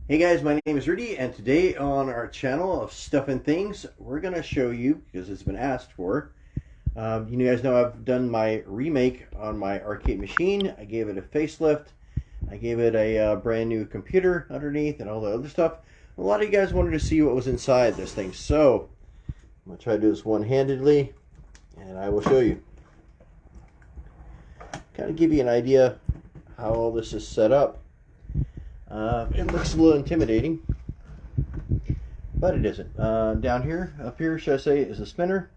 Hey guys, my name is Rudy, and today on our channel of Stuff and Things, we're going to show you, because it's been asked for, you guys know I've done my remake on my arcade machine. I gave it a facelift. I gave it a brand new computer underneath and all the other stuff. A lot of you guys wanted to see what was inside this thing, so I'm going to try to do this one-handedly, and I will show you. Kind of give you an idea how all this is set up. It looks a little intimidating, but it isn't. Down here, up here, should I say, is a spinner.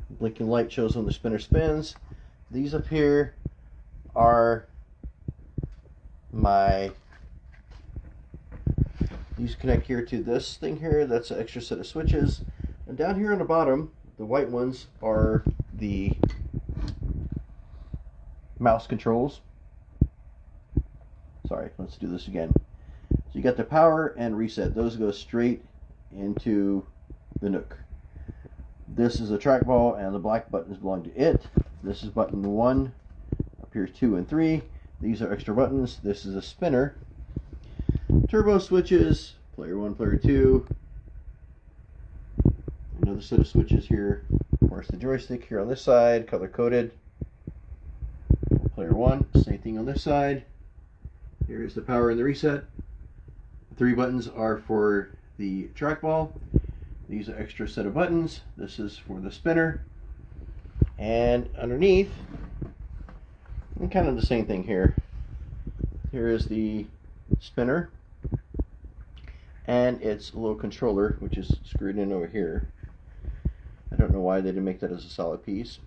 Blinking light shows when the spinner spins. These up here are these connect here to this thing here. That's an extra set of switches. And down here on the bottom, the white ones are the mouse controls. Sorry, let's do this again. So you got the power and reset. Those go straight into the Nook. This is a trackball, and the black buttons belong to it. This is button 1. Up here 2 and 3. These are extra buttons. This is a spinner. Turbo switches. Player 1, player 2. Another set of switches here. Of course, the joystick here on this side, color coded. Player 1. Same thing on this side. Here's the power and the reset. The 3 buttons are for the trackball. These are extra set of buttons. This is for the spinner. And underneath, and kind of the same thing here. Here is the spinner. And it's a little controller, which is screwed in over here. I don't know why they didn't make that as a solid piece.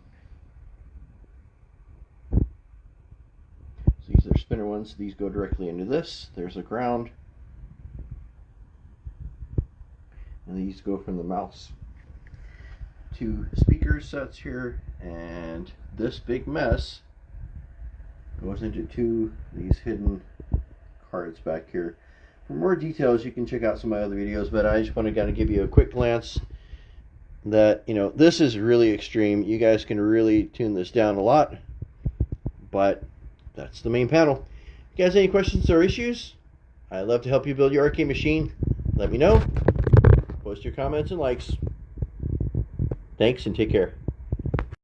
These are spinner ones. These go directly into this. There's a ground. And these go from the mouse. 2 speaker sets here. And this big mess goes into 2 these hidden cards back here. For more details, you can check out some of my other videos, but I just want to kind of give you a quick glance that, this is really extreme. You guys can really tune this down a lot, but that's the main panel. If you guys have any questions or issues, I'd love to help you build your arcade machine. Let me know. Post your comments and likes. Thanks and take care.